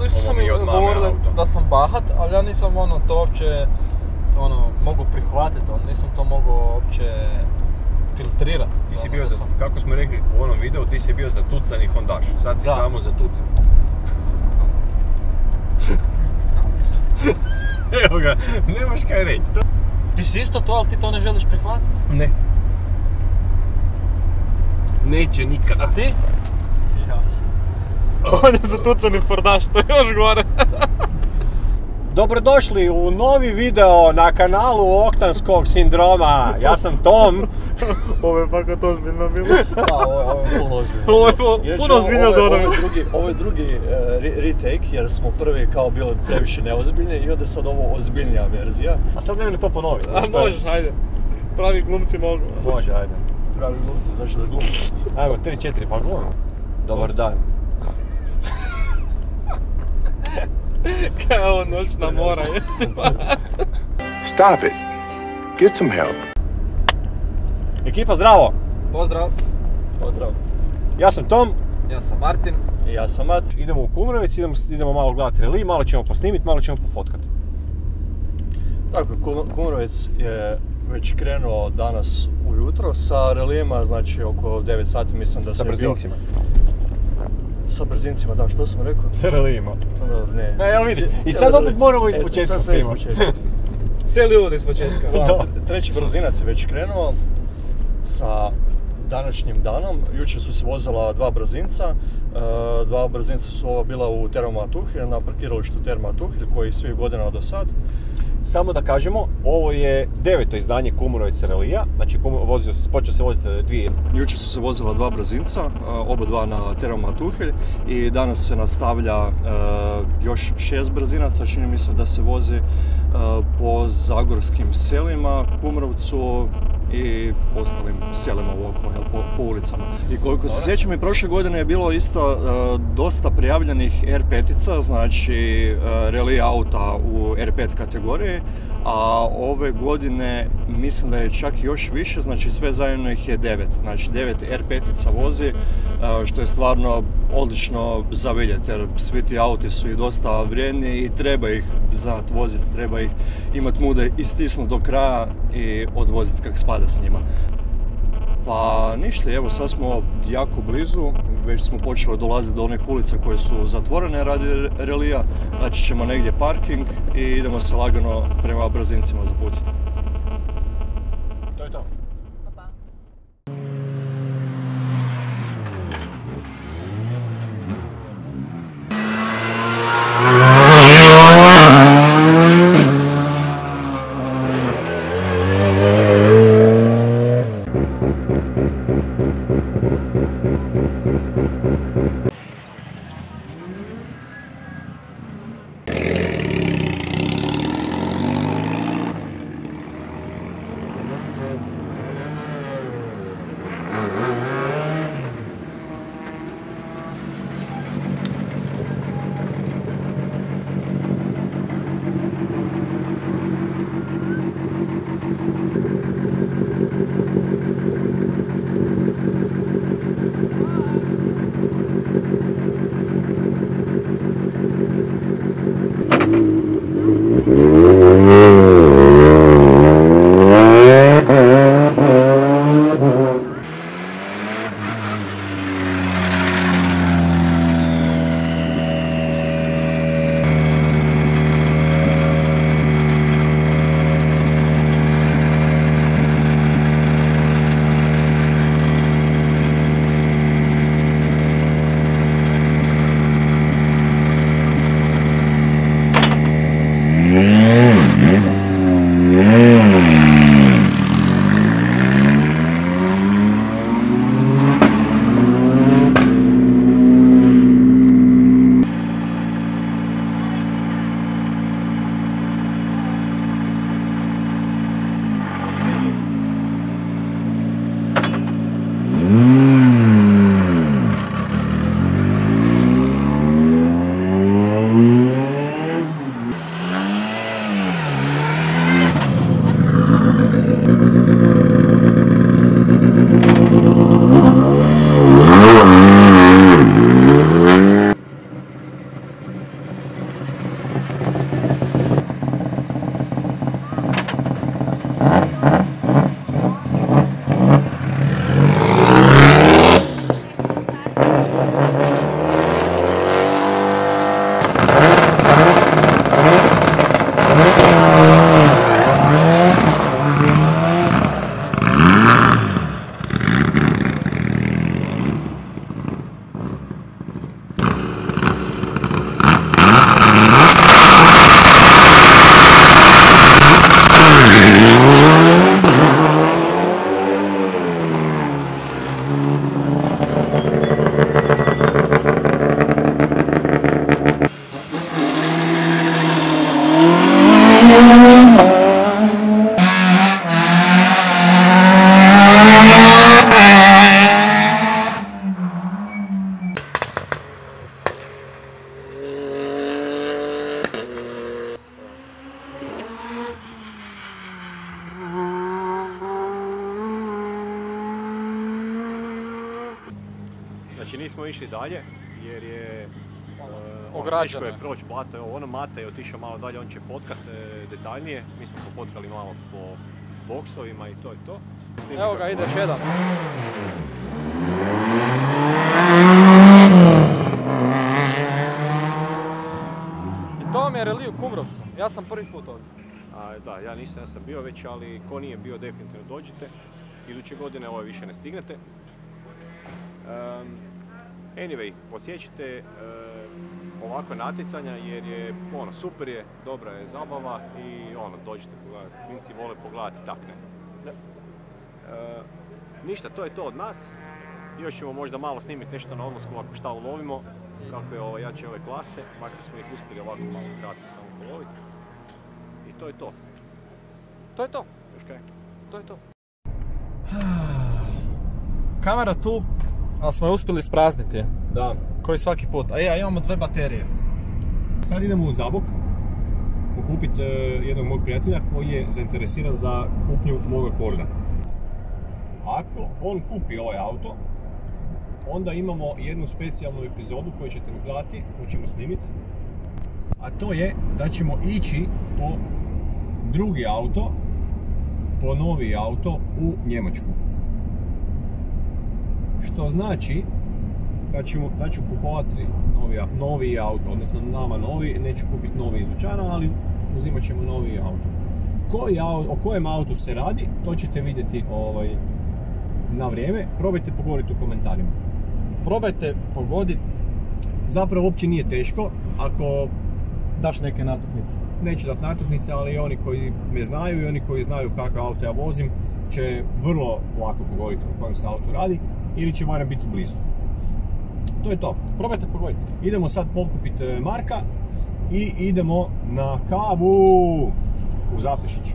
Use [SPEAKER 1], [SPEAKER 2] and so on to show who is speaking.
[SPEAKER 1] isto sam mi govorili da sam bahat, ali ja nisam to uopće mogu prihvatiti, nisam to mogao uopće filtrirati.
[SPEAKER 2] Ti si bio, kako smo rekli u onom videu, ti si bio zatucani hondaš, sad si samo zatucan. Evo ga, nemaš kaj reći.
[SPEAKER 1] Ti si isto to, ali ti to ne želiš prihvatiti?
[SPEAKER 2] Ne. Neće nikada.
[SPEAKER 1] A ti? Ja sam. On je zatucani fordaš, to je još gore.
[SPEAKER 2] Dobrodošli u novi video na kanalu Oktanskog sindroma. Ja sam Tom.
[SPEAKER 1] Ovo je fakat ozbiljno bilo.
[SPEAKER 3] Da, ovo je puno ozbiljno.
[SPEAKER 1] Ovo je puno ozbiljno od onoga.
[SPEAKER 3] Ovo je drugi retake jer smo prvi kao bili previše neozbiljni i onda sad ovo ozbiljnija verzija.
[SPEAKER 2] A sad ne to ponoviti.
[SPEAKER 1] A možeš, ajde. Pravi glumci mogu.
[SPEAKER 2] Može, ajde.
[SPEAKER 3] Pravi glumci, znači da glumci.
[SPEAKER 2] Ajmo, 3-4 pa glumci. Dobar dan.
[SPEAKER 1] Kaj je ovo noćna mora je?
[SPEAKER 4] Stop it. Get some help.
[SPEAKER 2] Ekipa, zdravo!
[SPEAKER 1] Pozdrav.
[SPEAKER 3] Pozdrav.
[SPEAKER 2] Ja sam Tom.
[SPEAKER 1] Ja sam Martin.
[SPEAKER 3] I ja sam Mat.
[SPEAKER 2] Idemo u Kumrovec, idemo malo gledati reli, malo ćemo posnimiti, malo ćemo pofotkati.
[SPEAKER 3] Tako, Kumrovec je već krenuo danas ujutro sa relijima, znači oko 9 sati mislim da se je bio...
[SPEAKER 2] Sa brzincima.
[SPEAKER 3] Sa brzincima, da, što sam rekao?
[SPEAKER 2] Sa relijima.
[SPEAKER 3] Dobro, ne.
[SPEAKER 2] Evo vidi, i sad opet moramo ispočetka.
[SPEAKER 3] Sad sve ispočetka.
[SPEAKER 1] Cijeli uvod ispočetka.
[SPEAKER 3] Treći brzinac je već krenuo sa današnjim danom. Jučer su se vozila dva brzinca. Dva brzinca su ova bila u Terma Tuhelj, na parkiralištu Terma Tuhelj, koji svih godina do sad.
[SPEAKER 2] Samo da kažemo, ovo je 9. izdanje Kumrovec relija, znači počeo se voziti dvije.
[SPEAKER 3] Jučer su se vozila dva brzinca, oba dva na Terma Tuhelj i danas se nastavlja još 6 brzinaca, čini mi se da se vozi po zagorskim selima, Kumrovcu i ostalim selima uokolo, po ulicama. I koliko se sjećam, i prošle godine je bilo isto dosta prijavljenih R5-ica, znači rally auta u R5 kategoriji, a ove godine mislim da je čak još više, znači sve zajedno ih je 9, znači 9 R5-ica vozi, što je stvarno odlično za vidjeti, jer svi ti auti su i dosta vrijedni i treba ih znati voziti, treba ih imati mude i stisnuti do kraja i odvoziti kak spada s njima. Pa ništa, evo sad smo jako blizu, već smo počeli dolaziti do onih ulica koje su zatvorene radi relija, znači ćemo negdje parking i idemo se lagano prema brzincima zaputiti.
[SPEAKER 2] To je to. nismo išli dalje jer je
[SPEAKER 1] ograđeno
[SPEAKER 2] teško je proći blato, evo ono Mate je otišao malo dalje, on će fotkat detaljnije, mi smo pofotkali malo po boksovima i to je to.
[SPEAKER 1] Evo ga, ideš jedan. I to vam je reli u Kumrovcu, ja sam prvi put ovdje.
[SPEAKER 2] Da, ja nisam, ja sam bio već, ali ko nije bio definitivno dođite. Iduće godine ovo više ne stignete. Anyway, posjećite ovakve natjecanja jer je super je, dobra je zabava i dođite pogledati. Klinci vole pogledati takne. Ništa, to je to od nas. Još ćemo možda malo snimiti nešto na odlasku ako šta ulovimo, kakve jače ove klase, makar smo ih uspjeli ovako malo kratko samo poloviti. I to je to.
[SPEAKER 1] To je to.
[SPEAKER 2] Još kaj?
[SPEAKER 1] To je to. Kamera tu, ali smo je uspjeli isprazniti.
[SPEAKER 2] Da.
[SPEAKER 1] Koji svaki put. A imamo 2 baterije.
[SPEAKER 2] Sad idemo u Zabok pokupiti jednog mog prijatelja koji je zainteresiran za kupnju moga Korda. Ako on kupi ovaj auto, onda imamo jednu specijalnu epizodu koju ćete mi gledati, koju ćemo snimiti. A to je da ćemo ići po drugi auto, po novi auto u Njemačku. Što znači da ću kupovati novi auto, odnosno nama novi, neću kupiti novi iz dućana, ali uzimat ćemo novi auto. O kojem autu se radi, to ćete vidjeti na vrijeme. Probajte pogoditi u komentarima.
[SPEAKER 1] Probajte pogoditi.
[SPEAKER 2] Zapravo uopće nije teško, ako
[SPEAKER 1] daš neke natuknice.
[SPEAKER 2] Neću dati natuknice, ali oni koji me znaju i oni koji znaju kakav auto ja vozim će vrlo lako pogoditi o kojem se auto radi ili će barem biti blizu. To je to.
[SPEAKER 1] Probajte pogoditi.
[SPEAKER 2] Idemo sad pokupiti Marka i idemo na kavu u Zaprešić.